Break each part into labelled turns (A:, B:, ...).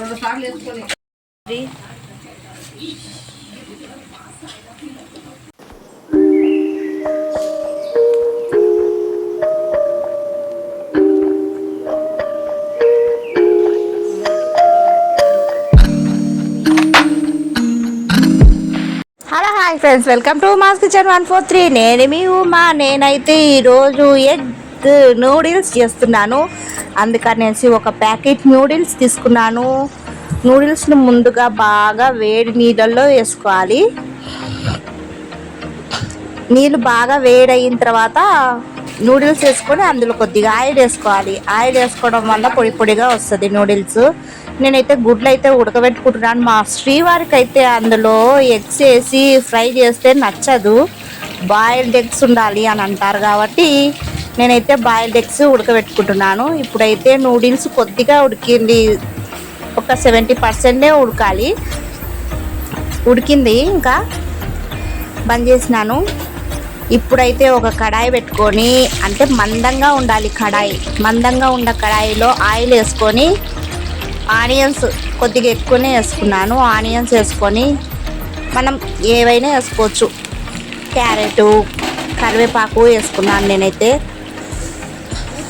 A: రెండు సార్లు వేసుకొని
B: hi friends, welcome to mass kitchen 143. నేను మీ ఉమా. నేనైతే ఈరోజు ఎగ్ నూడిల్స్ చేస్తున్నాను. అందుకనేసి ఒక ప్యాకెట్ నూడిల్స్ తీసుకున్నాను. నూడిల్స్ని ముందుగా బాగా వేడి నీళ్ళల్లో వేసుకోవాలి. నీళ్ళు బాగా వేడయిన తర్వాత నూడిల్స్ వేసుకొని అందులో కొద్దిగా ఆయిల్ వేసుకోవాలి. ఆయిల్ వేసుకోవడం వల్ల పొడి పొడిగా వస్తుంది నూడిల్స్. నేనైతే గుడ్లు అయితే ఉడకబెట్టుకుంటున్నాను. మా శ్రీవారికి అయితే అందులో ఎగ్స్ వేసి ఫ్రై చేస్తే నచ్చదు, బాయిల్డ్ ఎగ్స్ ఉండాలి అని అంటారు. కాబట్టి నేనైతే బాయిల్డ్ ఎగ్స్ ఉడకబెట్టుకుంటున్నాను. ఇప్పుడైతే నూడిల్స్ కొద్దిగా ఉడికింది, ఒక 70% ఉడకాలి. ఉడికింది, ఇంకా బంద్ చేసినాను. ఇప్పుడైతే ఒక కడాయి పెట్టుకొని, అంటే మందంగా ఉండాలి కడాయి. మందంగా ఉన్న కడాయిలో ఆయిల్ వేసుకొని ఆనియన్స్ కొద్దిగా ఎక్కువనే వేసుకున్నాను. ఆనియన్స్ వేసుకొని మనం ఏవైనా వేసుకోవచ్చు. క్యారెట్, కరివేపాకు వేసుకున్నాను నేనైతే.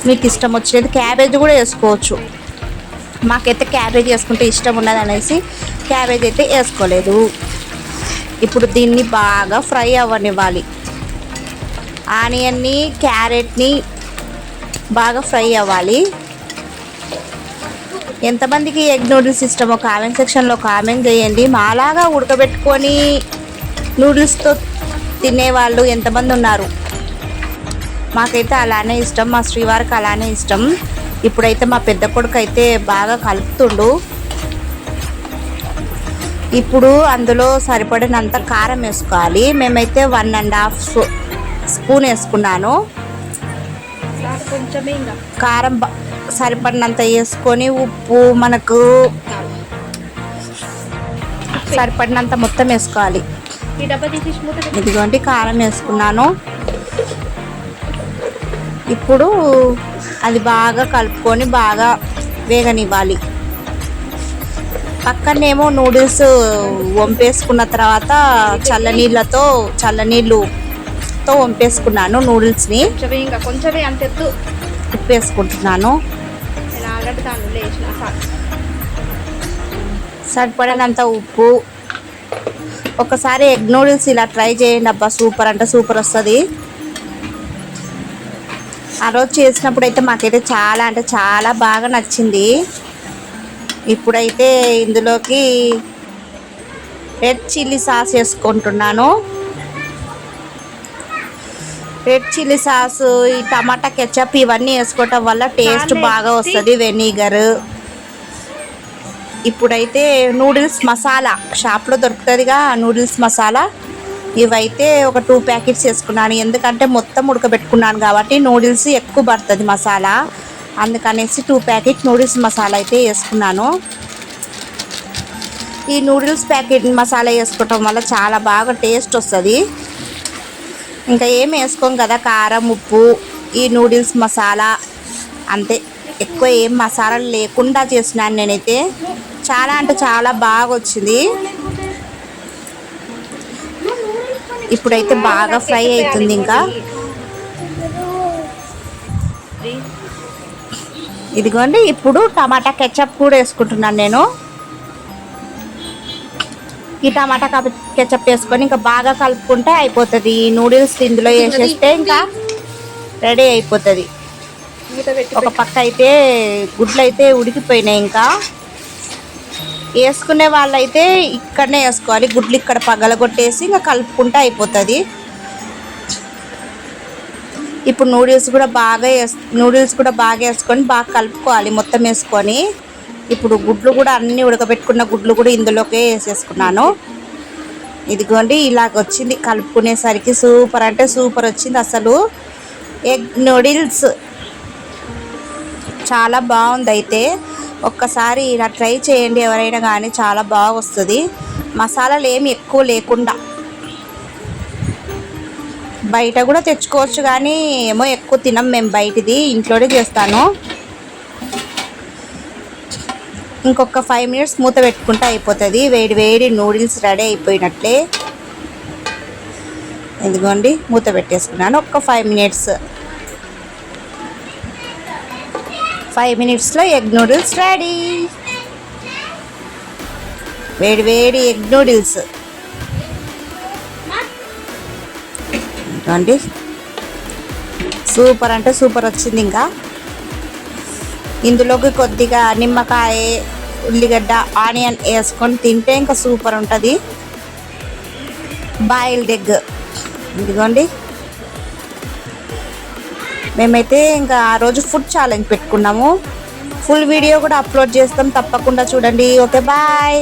B: మీకు ఇష్టం వచ్చేది క్యాబేజ్ కూడా వేసుకోవచ్చు. మాకైతే క్యాబేజ్ వేసుకుంటే ఇష్టం ఉన్నది అనేసి క్యాబేజ్ అయితే వేసుకోలేదు. ఇప్పుడు దీన్ని బాగా ఫ్రై అవ్వనివ్వాలి. ఆనియన్ని, క్యారెట్ని బాగా ఫ్రై అవ్వాలి. ఎంతమందికి ఎగ్ నూడిల్స్ ఇష్టమో కామెంట్ సెక్షన్లో కామెంట్ చేయండి. మాలాగా ఉడకబెట్టుకొని నూడిల్స్తో తినేవాళ్ళు ఎంతమంది ఉన్నారు? మాకైతే అలానే ఇష్టం, మా శ్రీవారికి అలానే ఇష్టం. ఇప్పుడైతే మా పెద్ద కొడుకు అయితే బాగా కలుపుతుండు. ఇప్పుడు అందులో సరిపడినంత కారం వేసుకోవాలి. మేమైతే 1.5 స్పూన్ వేసుకున్నాను. కారం సరిపడినంత వేసుకొని, ఉప్పు మనకు సరిపడినంత మొత్తం వేసుకోవాలి. ఇదిగోండి కారం వేసుకున్నాను. ఇప్పుడు అది బాగా కలుపుకొని బాగా వేగనివ్వాలి. పక్కనేమో నూడిల్స్ వంపేసుకున్న తర్వాత చల్లనీళ్ళతో వంపేసుకున్నాను నూడిల్స్ని.
A: కొంచెమే అంత
B: ఉప్పు వేసుకుంటున్నాను. సరిపడినంత ఉప్పు. ఒకసారి ఎగ్ నూడిల్స్ ఇలా ట్రై చేయండి, అబ్బా సూపర్ అంటే సూపర్ వస్తుంది. ఆ రోజు చేసినప్పుడు అయితే మాకైతే చాలా అంటే చాలా బాగా నచ్చింది. ఇప్పుడైతే ఇందులోకి రెడ్ చిల్లీ సాస్ వేసుకుంటున్నాను. రెడ్ చిల్లీ సాసు, ఈ టమాటా కెచప్ ఇవన్నీ వేసుకోవటం వల్ల టేస్ట్ బాగా వస్తుంది. వెనిగర్. ఇప్పుడైతే నూడిల్స్ మసాలా షాప్లో దొరుకుతుందిగా, నూడిల్స్ మసాలా. ఇవైతే ఒక 2 ప్యాకెట్స్ వేసుకున్నాను. ఎందుకంటే మొత్తం ఉడకబెట్టుకున్నాను కాబట్టి నూడిల్స్ ఎక్కువ పడుతుంది మసాలా. అందుకనేసి 2 ప్యాకెట్ నూడిల్స్ మసాలా అయితే వేసుకున్నాను. ఈ నూడిల్స్ ప్యాకెట్ మసాలా వేసుకోవటం వల్ల చాలా బాగా టేస్ట్ వస్తుంది. ఇంకా ఏమి వేసుకోం కదా, కారం, ఉప్పు, ఈ నూడిల్స్ మసాలా అంతే. ఎక్కువ ఏం మసాలాలు లేకుండా చేసినాను నేనైతే. చాలా అంటే చాలా బాగా వచ్చింది. ఇప్పుడైతే బాగా ఫ్రై అవుతుంది. ఇంకా ఇదిగోండి, ఇప్పుడు టమాటా కెచప్ కూడా వేసుకుంటున్నాను నేను. ఈ టమాటా కెచప్ వేసుకొని ఇంకా బాగా కలుపుకుంటే అయిపోతుంది. నూడిల్స్ ఇందులో వేసేస్తే ఇంకా రెడీ అయిపోతుంది. ఒక పక్క అయితే గుడ్లు అయితే ఉడికిపోయినాయి. ఇంకా వేసుకునే వాళ్ళైతే ఇక్కడనే వేసుకోవాలి. గుడ్లు ఇక్కడ పగలగొట్టేసి ఇంకా కలుపుకుంటే అయిపోతుంది. ఇప్పుడు నూడిల్స్ కూడా బాగా వేసుకొని బాగా కలుపుకోవాలి మొత్తం వేసుకొని. ఇప్పుడు గుడ్లు కూడా అన్నీ ఉడకబెట్టుకున్న గుడ్లు కూడా ఇందులోకే వేసేసుకున్నాను. ఇదిగోండి ఇలాగ వచ్చింది. కలుపుకునేసరికి సూపర్ అంటే సూపర్ వచ్చింది అసలు. ఎగ్ నూడిల్స్ చాలా బాగుంది. అయితే ఒక్కసారి ఇలా ట్రై చేయండి ఎవరైనా కానీ, చాలా బాగా వస్తుంది. మసాలాలు ఏమి ఎక్కువ లేకుండా. బయట కూడా తెచ్చుకోవచ్చు కానీ ఏమో ఎక్కువ తినం మేము బయటిది, ఇంట్లోనే చేస్తాను. ఇంకొక 5 మినిట్స్ మూత పెట్టుకుంటే అయిపోతుంది. వేడి వేడి నూడిల్స్ రెడీ అయిపోయినట్లే. ఇదిగోండి మూత పెట్టేసుకున్నాను. ఒక్క 5 మినిట్స్. 5 మినిట్స్లో ఎగ్ నూడిల్స్ రెడీ. వేడి వేడి ఎగ్ నూడిల్స్ ఇదిగోండి. సూపర్ అంటే సూపర్ వచ్చింది. ఇంకా ఇందులోకి కొద్దిగా నిమ్మకాయ, ఉల్లిగడ్డ, ఆనియన్ వేసుకొని తింటే ఇంకా సూపర్ ఉంటుంది. బాయిల్డ్ ఎగ్ ఇదిగోండి. మేమైతే ఇంకా ఆ రోజు ఫుడ్ ఛాలెంజ్ పెట్టుకున్నాము. ఫుల్ వీడియో కూడా అప్లోడ్ చేస్తాం, తప్పకుండా చూడండి. Okay bye.